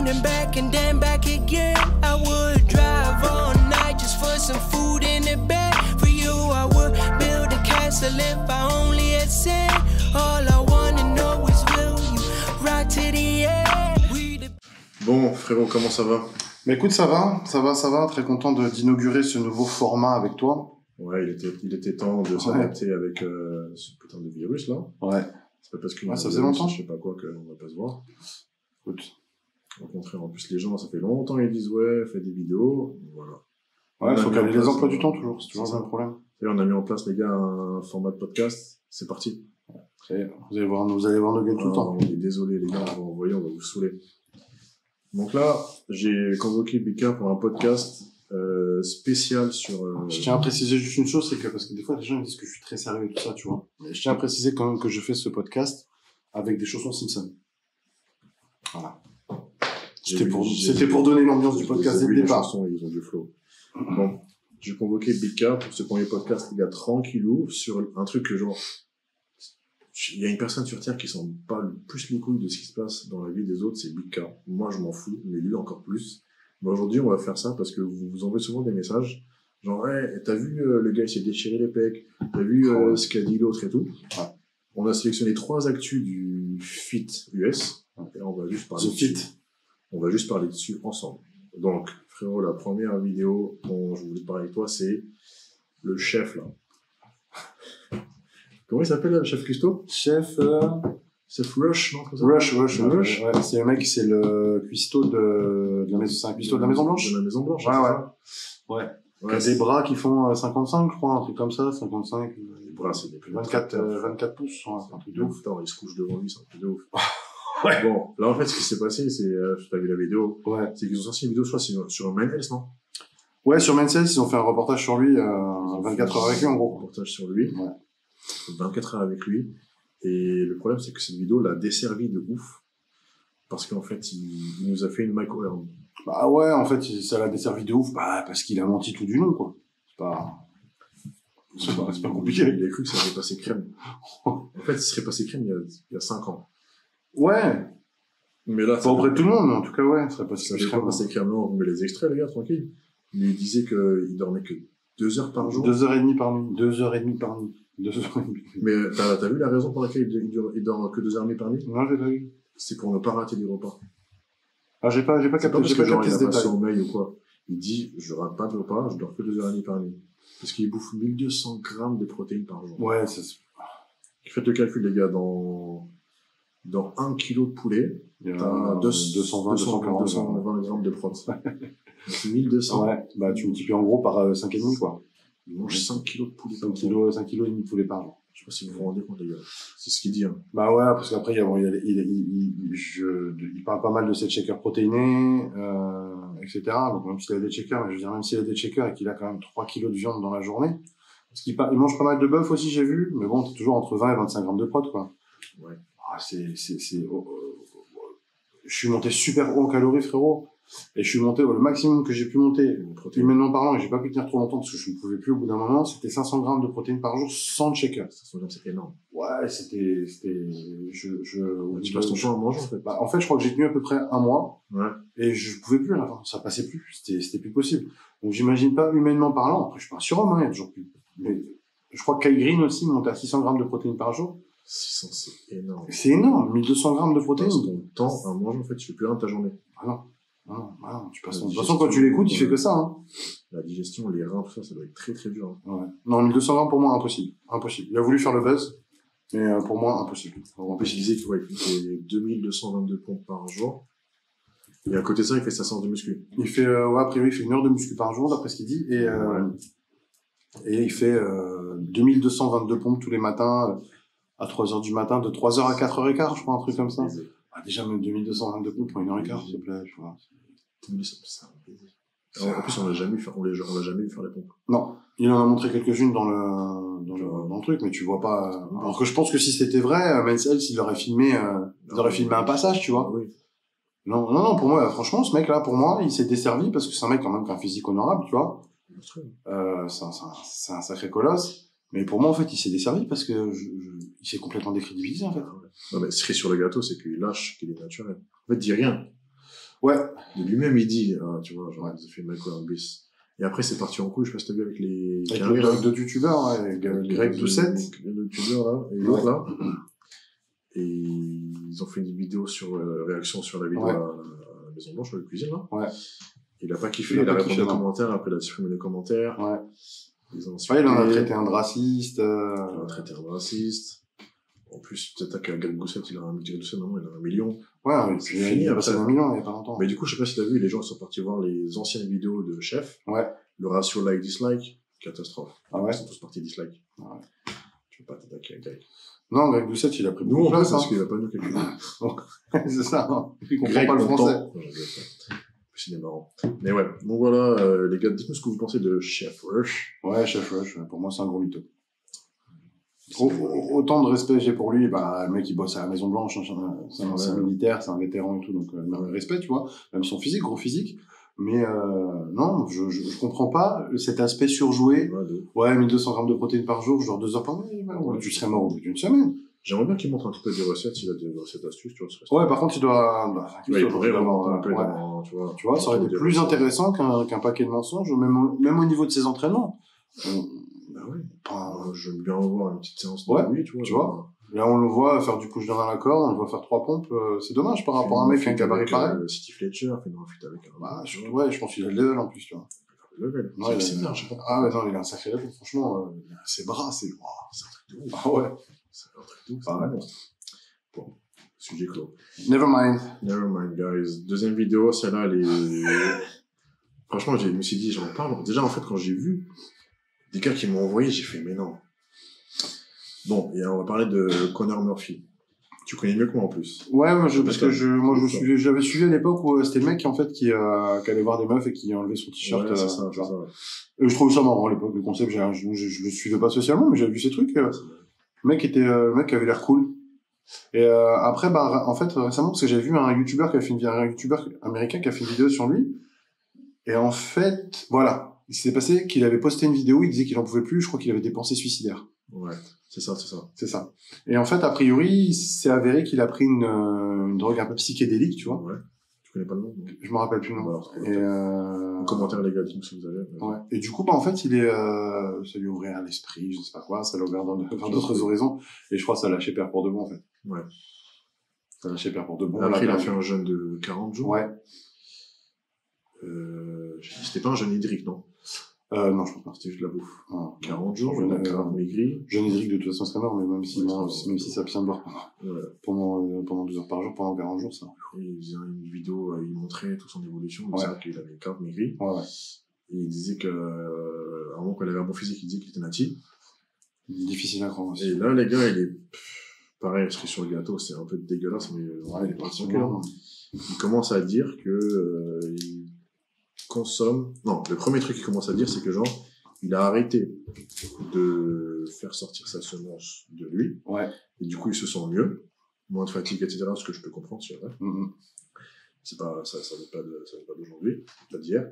and then back again. I would drive all night just for some food in the bed. For you, I would build a castle if I only had sand. All I wanna know is will you rock to the end. Bon, frérot, comment ça va? Bah écoute, ça va. Très content d'inaugurer ce nouveau format avec toi. Ouais, il était temps de s'adapter avec ce putain de virus là. Ouais. C'est pas parce que ça faisait longtemps. Je sais pas quoi qu'on va pas se voir. Écoute. Au contraire, en plus les gens, ça fait longtemps ils disent ouais, fais des vidéos, voilà. Ouais, faut caler les emplois du temps toujours, c'est toujours un problème. Et on a mis en place les gars un format de podcast, c'est parti. Ouais. Vous allez voir nos gueules tout le temps. On est désolé les gars, on va vous saouler. Donc là, j'ai convoqué Bika pour un podcast spécial sur... Je tiens à préciser juste une chose, c'est que parce que des fois les gens me disent que je suis très sérieux et tout ça, tu vois. Mais je tiens à préciser quand même que je fais ce podcast avec des chaussons Simpson. Voilà. C'était pour donner l'ambiance du podcast dès le départ. Ils ont du flow. Bon, j'ai convoqué Bika pour ce premier podcast, les gars, tranquillou, sur un truc que genre... Il y a une personne sur Terre qui s'en bat le plus les couilles de ce qui se passe dans la vie des autres, c'est Bika. Moi, je m'en fous, mais lui encore plus. Mais aujourd'hui, on va faire ça parce que vous vous envoyez souvent des messages. Genre, hey, t'as vu le gars, il s'est déchiré les pecs. T'as vu ce qu'a dit l'autre et tout. Ouais. On a sélectionné 3 actus du FIT US. Et on va juste parler On va juste parler dessus ensemble. Donc, frérot, la première vidéo dont je voulais parler avec toi, c'est le chef, là. Comment il s'appelle, le chef Custo? Chef Rush, non? Rush. Ouais, c'est le mec, c'est le cuistot de la maison, c'est un cuistot de la Maison Blanche? De la Maison Blanche, ouais. Qui a des bras qui font 55, je crois, un truc comme ça, 55. Les bras, c'est des plus 24 pouces, ouais, c'est un truc de ouf. Putain, il se couche devant lui, c'est un truc de ouf. Ouais. Bon, là, en fait, ce qui s'est passé, c'est, t'as vu la vidéo? Ouais. C'est qu'ils ont sorti une vidéo, je crois, sur Menels, non? Ouais, sur Menels, ils ont fait un reportage sur lui, 24 heures avec lui, en gros. Un reportage sur lui. Ouais. 24 heures avec lui. Et le problème, c'est que cette vidéo l'a desservi de ouf. Parce qu'en fait, il nous a fait une Michael Earl. Bah ouais, en fait, ça l'a desservi de ouf, bah, parce qu'il a menti tout du long, quoi. C'est pas compliqué. Il a cru que ça serait passé crème. En fait, il serait passé crème il y a 5 ans. Ouais. Mais là, pas auprès de tout le monde, mais en tout cas, ouais, ça serait passé crème. Ça passé crème. Non, on met les extraits, les gars, tranquille. Il disait qu'il dormait que 2 heures par jour. 2h30 par nuit. 2h30 par nuit. 2h30. Mais t'as vu la raison pour laquelle il dort que 2h30 par nuit? Non, j'ai pas vu. C'est pour ne pas rater des repas. Ah, j'ai pas capté ce détail. Sommeil ou quoi. Il dit, je rate pas de repas, je dors que 2h30 par nuit. Parce qu'il bouffe 1200 grammes de protéines par jour. Ouais, c'est... Faites le calcul, les gars, dans 1 kilo de poulet, t'as 220 grammes de protéines. C'est 1200. Ouais, bah, tu multiplies en gros par 5,5, quoi. Il mange 5 kilos de poulet. 5 kilos et demi de poulet par jour. Je sais pas si vous vous rendez compte, les gars. C'est ce qu'il dit, hein. Bah ouais, parce qu'après, il parle pas mal de cette shaker protéinée, etc. Donc, même s'il a des shakers, mais je veux dire, même s'il a des shakers et qu'il a quand même 3 kilos de viande dans la journée. Parce qu'il mange pas mal de bœuf aussi, j'ai vu. Mais bon, t'es toujours entre 20 et 25 grammes de prot, quoi. Ouais. Ah, je suis monté super haut en calories, frérot. Et je suis monté le maximum que j'ai pu monter, humainement parlant, et j'ai pas pu tenir trop longtemps parce que je ne pouvais plus au bout d'un moment, c'était 500 grammes de protéines par jour sans shaker. 500 grammes, c'était énorme. Ouais, c'était, tu passes ton temps à manger, en fait. Bah, en fait, je crois que j'ai tenu à peu près 1 mois. Ouais. Et je pouvais plus à la fin. Ça passait plus. C'était plus possible. Donc, j'imagine pas humainement parlant. Après, je suis pas un surhomme, hein, il y a toujours plus. Mais je crois que Kai Green aussi monte à 600 grammes de protéines par jour. 600, c'est énorme. C'est énorme. 1200 grammes de protéines. Ton temps à manger, en fait, tu fais plus rien de ta journée. Ah non. Non, tu passes. De toute façon, quand tu l'écoutes, il fait que ça, hein. La digestion, les reins, tout ça, ça doit être très très dur. Ouais. Non, 1200 grammes pour moi, impossible. Il a voulu faire le buzz, mais pour moi, impossible. En plus, il disait qu'il fait 2222 pompes par jour. Et à côté de ça, il fait sa séance de muscu. Il fait, après lui, il fait 1 heure de muscu par jour, d'après ce qu'il dit, et il fait 2222 pompes tous les matins, à 3h du matin, de 3h à 4h15, je crois, un truc comme ça. Ah, déjà, même 2222 pompes pour 1h15, s'il te plaît, je vois. En plus, on l'a jamais vu faire les pompes. Non. Il en a montré quelques-unes dans le truc, mais tu vois pas. Alors que je pense que si c'était vrai, Menzel, il aurait filmé un passage, tu vois. Oui. Non, pour moi, franchement, ce mec-là, pour moi, il s'est desservi parce que c'est un mec quand même qui a un physique honorable, tu vois. C'est un sacré colosse. Mais pour moi, en fait, il s'est desservi parce que il s'est complètement décrédibilisé, en fait. Non, mais ce qui est sur le gâteau, c'est qu'il lâche qu'il est naturel. En fait, dis rien. Ouais. De lui-même, il dit, tu vois, genre, ils ont fait Michael Bliss. Et après, c'est parti en couille, je sais pas si t'as vu avec les... Avec d'autres youtubeurs, ouais, Greg Doucet. Le youtubeur, là, et l'autre, là. Et ils ont fait une vidéo sur, réaction sur la vidéo à la Maison Blanche, à la cuisine, là. Ouais. Il a pas kiffé, il a répondu aux commentaires, après il a supprimé les commentaires. Ouais. Ils ont il en a traité un de raciste. Il en a traité un de raciste. En plus, peut-être qu'à Greg Doucet, il a un million. Ouais, c'est fini, il a passé 1 million il y a pas longtemps. Mais du coup, je sais pas si t'as vu, les gens sont partis voir les anciennes vidéos de Chef. Ouais. Le ratio like-dislike, catastrophe. Ah ouais. Ils sont tous partis dislike. Ouais. Tu veux pas t'attaquer à Greg. Non, Greg Doucet, il a pris beaucoup de place. Parce qu'il a pas nous quelque chose. C'est ça, non. Il comprend pas le français. C'est marrant. Mais ouais. Donc voilà, les gars, dites-nous ce que vous pensez de Chef Rush. Ouais, Chef Rush, pour moi, c'est un gros mytho. Autant de respect j'ai pour lui, bah, le mec il bosse à la Maison Blanche, c'est un ancien militaire, c'est un vétéran et tout, donc respect, tu vois, même son physique, gros physique, mais non, je comprends pas cet aspect surjoué. Ouais, 1200 grammes de protéines par jour, genre 2 heures par nuit, tu serais mort au bout d'une semaine. J'aimerais bien qu'il montre un petit peu des recettes, s'il a des recettes astuces, tu vois. Ouais, par contre, il doit... il pourrait vraiment un peu tu vois, ça aurait été plus intéressant qu'un paquet de mensonges, même au niveau de ses entraînements. Bah oui. J'aime bien voir une petite séance de lui, tu vois. Là, on le voit faire du push-down à la corde, on le voit faire 3 pompes, c'est dommage par rapport à un mec qui a un gabarit pareil. City Fletcher, fait une refute avec un... Bah, ouais, je pense qu'il a le level en plus, tu vois. Le level. Ouais, c'est bien, je sais pas. Ah ouais, non, il a un sacré level, franchement, ses bras, c'est un truc de ouf. Ah ouais. C'est un truc de ouf. Ah ouais. Bon, sujet clos. Never mind, guys. Deuxième vidéo, celle-là, elle est... Franchement, je me suis dit, j'en parle. Déjà, en fait, quand j'ai vu des gars qui m'ont envoyé, j'ai fait, mais non. Bon, et on va parler de Connor Murphy. Tu connais mieux que moi en plus. Ouais, j'avais suivi à l'époque où c'était le mec en fait qui allait voir des meufs et qui enlevait son t-shirt. Ouais, c'est ça. Je trouve ça marrant à l'époque, le concept. Je le suivais pas socialement, mais j'avais vu ces trucs. Le mec avait l'air cool. Et après, bah, en fait, récemment, parce que j'avais vu un youtubeur américain qui a fait une vidéo sur lui. Et en fait, voilà. Il s'est passé qu'il avait posté une vidéo, il disait qu'il en pouvait plus, je crois qu'il avait des pensées suicidaires. Ouais, c'est ça. Et en fait, a priori, c'est avéré qu'il a pris une drogue un peu psychédélique, tu vois. Ouais. Tu connais pas le nom? Je me rappelle plus le nom. En commentaire, les gars, dites-nous si vous avez. Ouais. Et du coup, bah, en fait, ça lui a ouvert l'esprit, je sais pas quoi, ça l'a ouvert vers d'autres horizons. Et je crois que ça l'a lâché père pour de bon, en fait. Ouais. Ça l'a lâché père pour de bon. Après, il a fait un jeûne de 40 jours. Ouais. C'était pas un jeûne hydrique, non? Non, je pense pas. C'était juste de la bouffe. Non, 40 jours, je n'ai pas maigri. Jeûne hydrique, de toute façon, serait mort, mais même si ça vient de boire pendant 2 heures par jour, pendant 40 jours, ça. Il faisait une vidéo, il montrait toute son évolution, c'est vrai qu'il avait grave maigri. Ouais. Et il disait que, à un moment, quand il avait un bon physique, il disait qu'il était nati. Difficile à croire aussi. Et là, les gars, il est, pareil, cerise sur le gâteau, c'est un peu dégueulasse, mais il est parti en cœur. Il commence à dire que, il consomme. Non, le premier truc qu'il commence à dire, c'est que genre, il a arrêté de faire sortir sa semence de lui. Ouais. Et du coup, il se sent mieux, moins de fatigue, etc. Ce que je peux comprendre, c'est vrai. C'est pas, ça veut pas d'aujourd'hui, pas d'hier.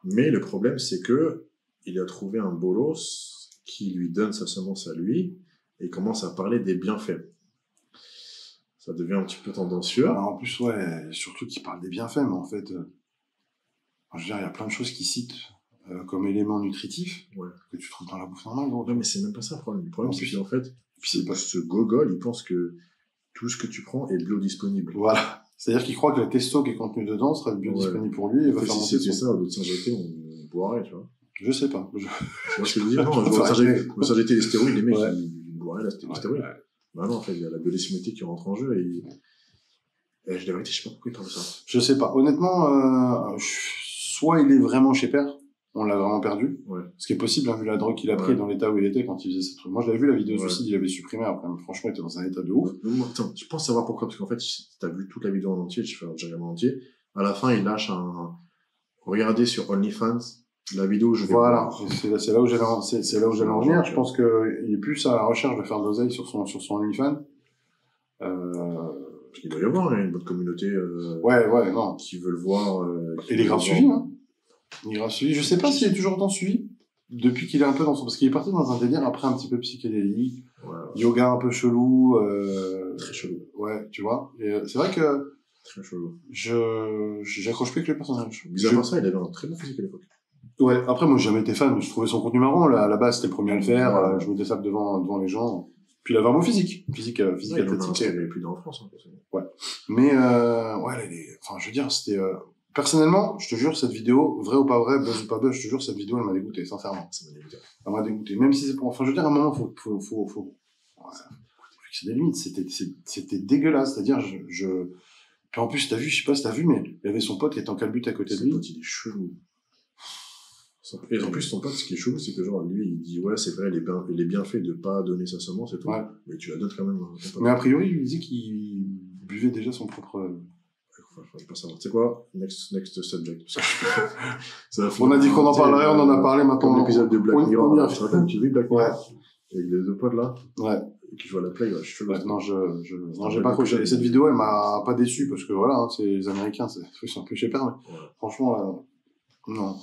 Mais le problème, c'est que il a trouvé un bolos qui lui donne sa semence à lui et commence à parler des bienfaits. Ça devient un petit peu tendancieux. Alors, en plus, ouais, surtout qu'il parle des bienfaits, mais en fait, je veux dire, il y a plein de choses qu'il cite comme éléments nutritifs que tu trouves dans la bouffe normale. Non, mais c'est même pas ça le problème. Le problème, c'est qu'en fait, c'est pas ce gogol, il pense que tout ce que tu prends est biodisponible. Voilà. C'est-à-dire qu'il croit que la testo qui est contenue dedans sera biodisponible pour lui et va faire monter si c'était ça, au lieu de s'injecter, on boirait, tu vois. Je sais pas. Tu vois ce que je veux dire? Non, on s'injecter les stéroïdes, les mecs, ils boiraient la stéroïde. Bah non, en fait, il y a la biodisponibilité qui rentre en jeu et je l'ai arrêté, je sais pas pourquoi il parle de ça. Je sais pas. Honnêtement, soit il est vraiment chez Père, on l'a vraiment perdu. Ouais. Ce qui est possible, hein, vu la drogue qu'il a pris dans l'état où il était quand il faisait ce truc. Moi, je l'avais vu, la vidéo suicide, il avait supprimé après. Mais franchement, il était dans un état de ouf. Attends, je pense savoir pourquoi, parce qu'en fait, t'as vu toute la vidéo en entier, j'ai regardé en entier. À la fin, il lâche regardez sur OnlyFans, la vidéo, je vais voilà. C'est là où j'allais en venir. Je pense qu'il est plus à la recherche de faire de l'oseille sur son OnlyFans. Parce qu'il doit y avoir une bonne communauté non. qui veut le voir. Et il est grave suivi, hein. Il est grave suivi. Je sais pas s'il est toujours autant suivi depuis qu'il est un peu dans son... Parce qu'il est parti dans un délire après un petit peu psychédélique, yoga un peu chelou. Très chelou. Ouais, tu vois. Et c'est vrai que Très chelou. J'accroche plus avec le personnage. Mis à part ça, il avait un très bon physique à l'époque. Ouais, après, moi, j'ai jamais été fan. Je trouvais son contenu marrant. Là, à la base, c'était le premier à le faire. Ouais. Je me détape devant les gens. Puis il avait un bon physique. Physique Ouais, athlétique. il n'y avait plus en France. Hein, Mais, ouais, là, enfin, je veux dire, c'était, personnellement, je te jure, cette vidéo, vrai ou pas vrai, buzz ou pas buzz, je te jure, cette vidéo, elle m'a dégoûté, sincèrement. ça m'a dégoûté. Elle m'a dégoûté. Même si c'est pour, enfin, je veux dire, à un moment, faut fixer des limites. C'était dégueulasse. C'est-à-dire, puis en plus, je sais pas si t'as vu, mais il y avait son pote qui était en calbute à côté de Son lui. pote, il est chelou. Et en plus, son pote, ce qui est chelou, c'est que genre, lui, il dit, ouais, c'est vrai, il est bien fait de pas donner sa semence et tout. Ouais. Mais tu la donnes quand même. Mais a priori, il lui disait qu'il buvait déjà son propre. Enfin, je peux pas savoir. Tu sais quoi? Next subject. On a dit qu'on en parlerait, on en a parlé maintenant. Comme l'épisode de Black Mirror. on y Tu te rappelles, tu vis Black Mirror? Ouais. Avec les deux potes là. Ouais. Et qui jouent à la play, ouais, je suis chelou. Ouais, non, j'ai pas accroché. Et cette vidéo, elle m'a pas déçu parce que voilà, hein, c'est les Américains, c'est un peu chez père, mais franchement, là, non.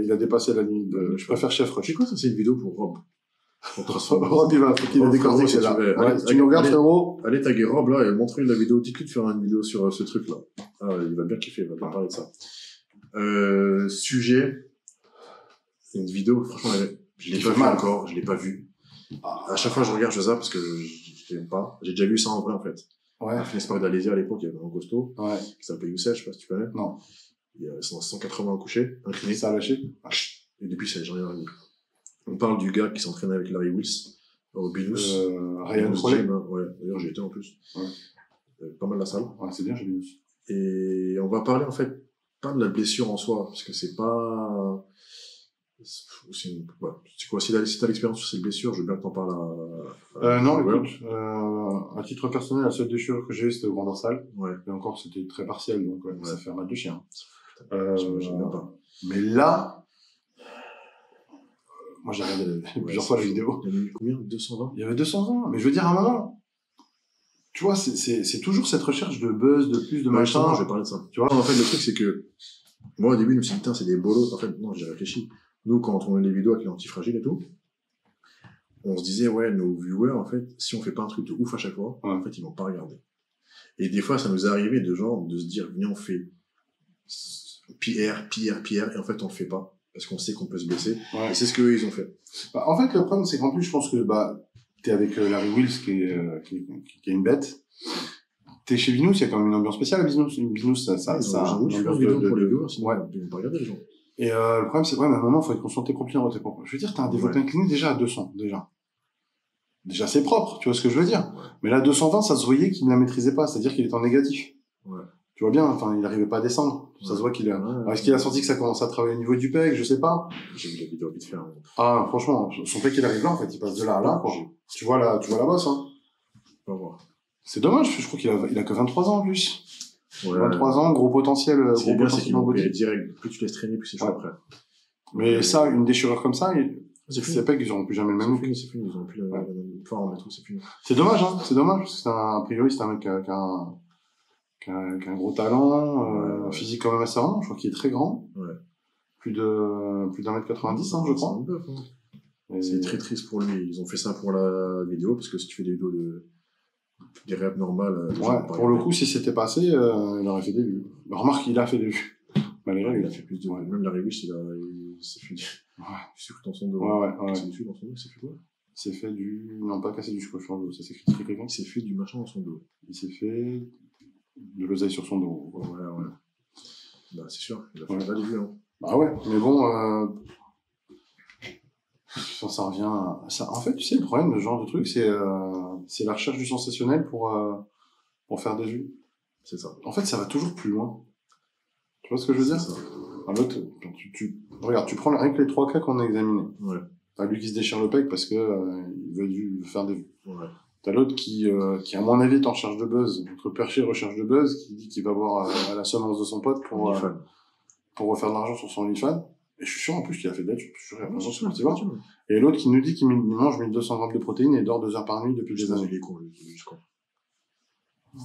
Il a dépassé la limite de, je préfère Chef Rush. C'est quoi ça? C'est une vidéo pour Rob. Rob, faut qu'il ait décortiqué, c'est là. Ouais, si tu nous regardes, frérot. Allez taguer Rob là et montre-lui la vidéo. Dites-lui de faire une vidéo sur ce truc là. Ah, il va bien kiffer, il va bien parler de ça. Sujet. Une vidéo, franchement, je l'ai pas vu encore, je l'ai pas vu. À chaque fois, je regarde, je zappe parce que je l'aime pas. J'ai déjà vu ça en vrai, en fait. Ouais. À Finesse Park d'Alésia, à l'époque, il y avait un costaud. Ouais. Qui s'appelait Youssef, je sais pas si tu connais. Non. Il y a 180 au coucher, incliné. Ça a lâché. Et depuis, ça n'a jamais remis. On parle du gars qui s'entraînait avec Larry Wills au Binous. Ryan Crowley. Ouais, d'ailleurs, j'y étais en plus. Ouais. Pas mal la salle. Ouais, c'est bien, j'ai Binous. Et on va parler, en fait, pas de la blessure en soi, parce que c'est pas. C'est quoi, si t'as l'expérience sur cette blessure, je veux bien que t'en parles non, écoute, à titre personnel, la seule déchirure que j'ai eue, c'était au grand dorsal. Ouais. Et encore, c'était très partiel, donc ça fait un mal de chien. J'imagine même pas. Mais là, moi j'ai regardé plusieurs fois la vidéo. Il y en a eu combien? 220? Il y avait 220, mais je veux dire, à un moment, tu vois, c'est toujours cette recherche de buzz, de plus, de machin. Je vais parler de ça. Tu vois, en fait, le truc, c'est que, moi, au début, je me suis dit, putain, c'est des bolos. En fait, non, j'ai réfléchi. Nous, quand on a les vidéos avec les antifragiles et tout, on se disait, ouais, nos viewers, en fait, si on fait pas un truc de ouf à chaque fois, en fait, ils vont pas regarder. Et des fois, ça nous est arrivé de se dire, viens, on fait PR, et en fait, on le fait pas. Parce qu'on sait qu'on peut se blesser. Ouais. Et c'est ce qu'eux, ils ont fait. Bah, en fait, le problème, c'est qu'en plus, je pense que, t'es avec Larry Wills, qui est une bête. T'es chez Binous, il y a quand même une ambiance spéciale à Binous. Binous, ça, une ambiance vidéo pour les viewers, sinon, ils vont pas regarder les gens. Et le problème, c'est que, à un moment, il faut être conscient de tes propres lignes. Je veux dire, t'as un développé incliné déjà à 200, déjà. Déjà, c'est propre, tu vois ce que je veux dire. Mais là, 220, ça se voyait qu'il ne la maîtrisait pas, c'est-à-dire qu'il était en négatif. Ouais. Tu vois bien, enfin, il n'arrivait pas à descendre. Ça se voit qu'il a... Est-ce qu'il a senti que ça commençait à travailler au niveau du pec? Je sais pas. J'ai vu la vidéo vite faire. Ah, franchement, son pec, il arrive là, en fait, il passe de là à là, quoi. Tu vois la bosse, hein. On va voir. C'est dommage, je crois qu'il a que 23 ans, en plus. Ouais. 23 ans, gros potentiel. Ce qui est bien, c'est qu'il va direct. Plus tu laisses traîner, plus c'est chaud après. Mais ça, une déchirure comme ça, c'est pas qu'ils auront plus jamais le même look. C'est fini, ils auront plus la même forme et tout, c'est fini. C'est dommage, hein. C'est dommage, parce que a priori, c'est un mec qui a un gros talent, physique quand même assez rond. Je crois qu'il est très grand. Ouais. Plus d'1m90, hein, je crois. C'est très triste pour lui. Ils ont fait ça pour la vidéo, parce que si tu fais des vidéos des réaps normales. Pour le coup, si c'était passé, il aurait fait des vues. Remarque, il a fait des vues. Malgré, il a fait plus de. Même la Réus, il s'est fait du. Il s'est fait dans son dos. Ouais. C'est dessus dans son dos, il s'est fait quoi? Il s'est fait du. Non, pas casser du scotch sur le dos, ça s'est critiqué quelqu'un. Il s'est fait du machin dans son dos. Il s'est fait de l'oseille sur son dos. Ouais. Bah, c'est sûr, il a fait pas des vues, hein. Bah ouais, mais bon, ça revient à ça. En fait, tu sais, le problème de ce genre de truc, c'est la recherche du sensationnel pour faire des vues. C'est ça. En fait, ça va toujours plus loin. Tu vois ce que je veux dire? L'autre, regarde, tu prends rien que les 3 cas qu'on a examinés. Ouais. T'as lui qui se déchire le pec parce que il veut faire des vues. Ouais. T'as l'autre qui, à mon avis, est en recherche de buzz, entre perché et recherche de buzz, qui dit qu'il va boire à la semence de son pote pour refaire de l'argent sur son OnlyFans. Et je suis sûr en plus qu'il a fait de la thune. Je suis sûr, tu vois. Et l'autre qui nous dit qu'il mange 1200 grammes de protéines et dort 2 heures par nuit depuis des années. Il est con, je crois.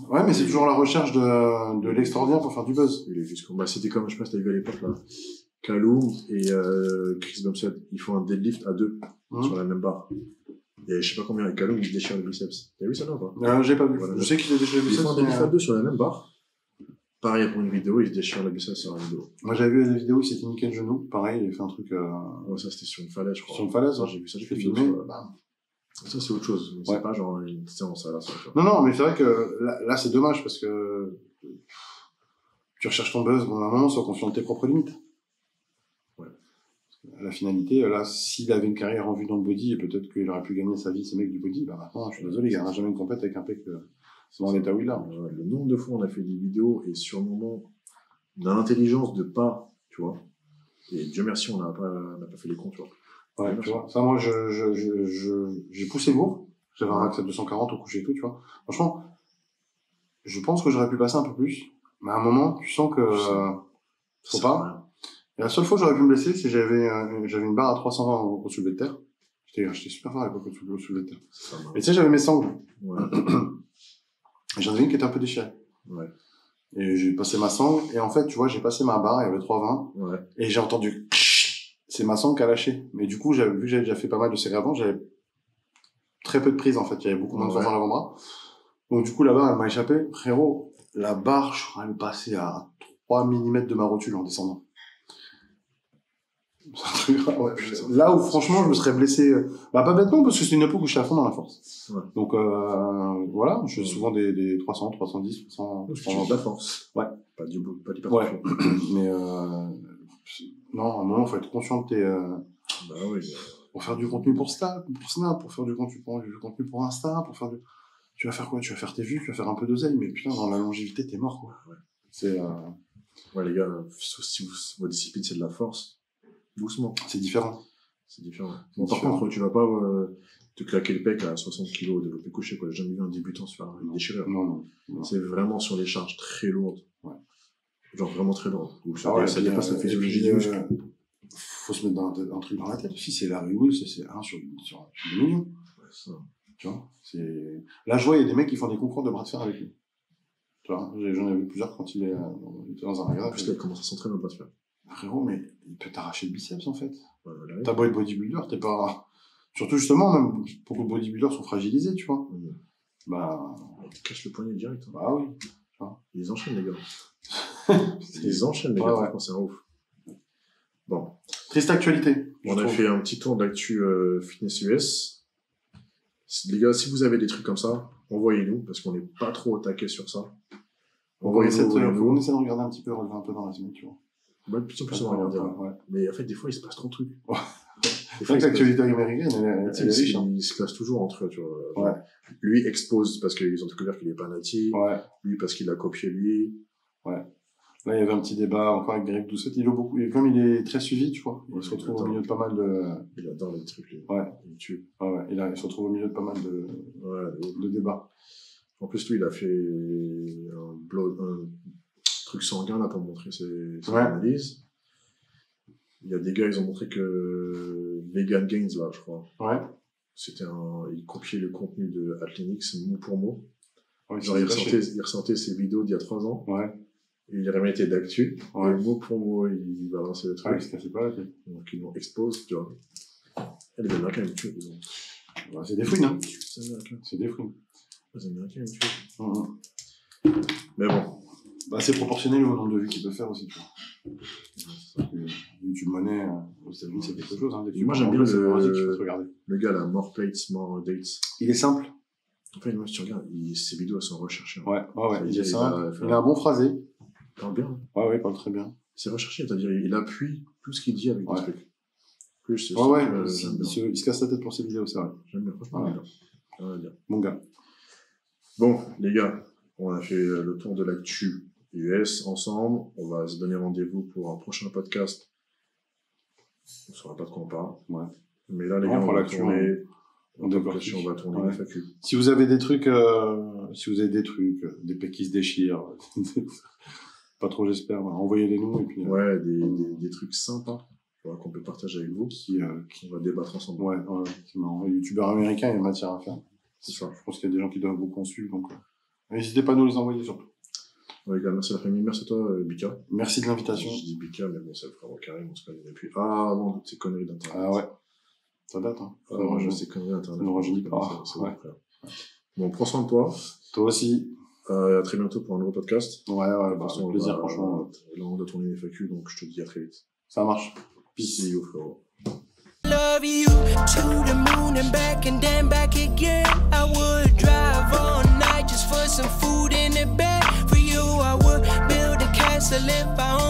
Ouais, mais c'est toujours la recherche de l'extraordinaire pour faire du buzz. Il est juste con. Bah, c'était comme, je sais pas si t'as vu à l'époque, là. Kaloum et Chris Bumstead, ils font un deadlift à 2 sur la même barre. Et je sais pas combien, avec Kaloum, il se déchire le biceps. T'as vu ça là ou pas? J'ai pas vu. Voilà, je sais qu'il a déchiré le biceps. Ils font un deadlift à 2 sur la même barre. Pareil pour une vidéo, il se déchire la biceps sur la vidéo. Moi, j'avais vu des vidéos où il s'était niqué le genou. Pareil, il a fait un truc. Ouais, ça c'était sur une falaise, je crois. Sur une falaise, ouais. ouais. J'ai vu ça, j'ai fait fait filmer. filmer. Ça c'est autre chose. Mais c'est pas genre une séance à la soirée. Non, mais c'est vrai que là c'est dommage parce que tu recherches ton buzz. Bon, à un moment, sois conscient de tes propres limites. Ouais. La finalité, là, s'il avait une carrière en vue dans le body, et peut-être qu'il aurait pu gagner sa vie, ce mec du body, bah maintenant, je suis désolé, il gagnera jamais une compète avec un pec dans l'état où il a. Le nombre de fois on a fait des vidéos et sur le moment, on a l'intelligence de pas, tu vois. Et Dieu merci, on n'a pas fait les comptes, tu vois. Ouais, tu vois. Ça, moi, j'ai poussé lourd. J'avais un max à 240 au coucher et tout, tu vois. Franchement, je pense que j'aurais pu passer un peu plus. Mais à un moment, tu sens que, faut pas. Et la seule fois où j'aurais pu me blesser, c'est que j'avais une barre à 320 au soulevé de terre. J'étais super fort à l'époque au soulevé de terre. Et tu sais, j'avais mes sangles. Ouais. Et j'en avais une qui était un peu déchirée. Ouais. Et j'ai passé ma sangle. Et en fait, tu vois, j'ai passé ma barre, il y avait 320. Ouais. Et j'ai entendu, c'est ma sangle qui a lâché. Mais du coup, vu que j'avais déjà fait pas mal de séries avant, j'avais très peu de prise, en fait. Il y avait beaucoup moins de force dans l'avant-bras. Donc, du coup, la barre, elle m'a échappé. Frérot, la barre, je crois, elle passait à 3 mm de ma rotule en descendant. Ouais. Là où, franchement, je me serais blessé, pas bêtement, parce que c'est une époque où je suis à fond dans la force. Ouais. Donc, voilà, je fais souvent des 300, 310, 300. De la force. Ouais. Pas d'hypertrophie. Ouais. Mais, non, à un moment, faut être conscient de tes, bah oui. Pour faire du contenu pour Snap, pour faire du contenu pour Insta, tu vas faire quoi? Tu vas faire tes vues, tu vas faire un peu d'oseille, mais putain, dans la longévité, t'es mort, quoi. Ouais. C'est, ouais, les gars, si votre discipline, c'est de la force, doucement. C'est différent. Bon, par contre, tu vas pas te claquer le pec à 60 kg de développé couché, quoi. J'ai jamais vu un débutant se faire une déchirure. Non. C'est vraiment sur les charges très lourdes. Ouais. Genre vraiment très lourdes. Ça dépasse la physiologie du muscle. Faut se mettre un truc dans la tête aussi. C'est Larry Wheels, c'est 1 sur 2 millions. Ouais, ça. Tu vois, là, je vois, il y a des mecs qui font des concours de bras de fer avec lui. Tu vois, j'en ai vu plusieurs quand il était dans un regard. En plus, là, il commence à s'entraîner au bras de fer. Frérot, mais il peut t'arracher le biceps, en fait. Ouais, t'as beau être bodybuilder, t'es pas... Surtout, justement, même, beaucoup de bodybuilders sont fragilisés, tu vois. Bah... Ils cassent le poignet direct. Hein. Bah oui. Tu vois. Ils enchaînent, les gars. Ils enchaînent, les gars. C'est un ouf. Bon. Triste actualité. On a fait un petit tour d'actu fitness US. Les gars, si vous avez des trucs comme ça, envoyez-nous, parce qu'on n'est pas trop au taquet sur ça. On essaie de regarder un petit peu, relever un peu dans la semaine, tu vois. Ouais, de plus en plus, on va regarder. Ouais. Mais en fait, des fois, il se passe trop de trucs. C'est vrai que l'actualité américaine, elle est riche. Ils se classent toujours entre eux, tu vois. Ouais. Lui expose parce qu'ils ont découvert qu'il n'est pas natif. Ouais. Lui parce qu'il a copié lui. Ouais. Là, il y avait un petit débat encore avec Greg Doucet. Comme il est très suivi, tu vois. Il se retrouve au milieu de pas mal de... Il adore les trucs, lui. Ouais. Il tue. Ouais. Il se retrouve au milieu de pas mal de débats. En plus, lui, il a fait un truc sanguin, là, pour montrer ses analyses. Il y a des gars, ils ont montré que Vegan Gains, là, je crois. Ouais. Il copiait le contenu de Athlenix mot pour mot. Ouais, genre, il ressentait ses vidéos d'il y a 3 ans. Ouais. Et il remettait d'actu. Ouais. Et mot pour mot, il balançait le truc. Ouais, il se cassait pas la tête. Donc, ils l'ont expose, tu vois. Et les Américains, ils me tuent, disons. Ouais, c'est des fouines, hein. C'est des fouines. Les Américains, ils me tuent. Mais bon. Bah, c'est proportionnel au nombre de vues qu'il peut faire aussi, tu vois. YouTube Money, aux États-Unis, c'est quelque chose, hein. Moi, j'aime bien le gars, là, More Plates, More Dates. Il est simple. En fait, moi, si tu regardes, ses vidéos, elles sont recherchées. Ouais. Il est simple. Il a un bon phrasé. Il parle bien. Ouais, il parle très bien. C'est recherché, c'est-à-dire, il appuie tout ce qu'il dit avec des trucs. Plus, il se casse la tête pour ses vidéos, c'est vrai. J'aime bien, franchement. Bien. Mon gars. Bon, les gars, on a fait le tour de l'actu US ensemble. On va se donner rendez-vous pour un prochain podcast. On ne saura pas de quoi on parle. Ouais. Mais là, les gars, on va tourner. On va tourner une FAQ. Si vous avez des trucs, des pecs qui se déchirent, pas trop j'espère, envoyez-les nous et puis. Ouais, des trucs sympas qu'on peut partager avec vous, qu'on va débattre ensemble. Ouais, c'est marrant. Les youtubeurs américains, il y a matière à faire. C'est ça. Je pense qu'il y a des gens qui doivent beaucoup en suivre, donc. N'hésitez pas à nous les envoyer surtout. Ouais, gars, merci à la famille, merci à toi, Bika. Merci de l'invitation. Je dis Bika, mais bon, c'est le frère Karim, on se connaît depuis avant toutes ces conneries d'internet. Ah ouais. Ça date, hein. Ces conneries d'internet. Ne rajeunit pas. Ouais. Bon, prends soin de toi. Toi aussi. À très bientôt pour un nouveau podcast. Ouais, De toute façon, plaisir, là, franchement. Là, on doit tourner les FAQ, donc je te dis à très vite. Ça marche. Peace. See you, frérot. Love you to the moon and back and then back again. I would drive all night just for some food in the bed. For you, I would build a castle if I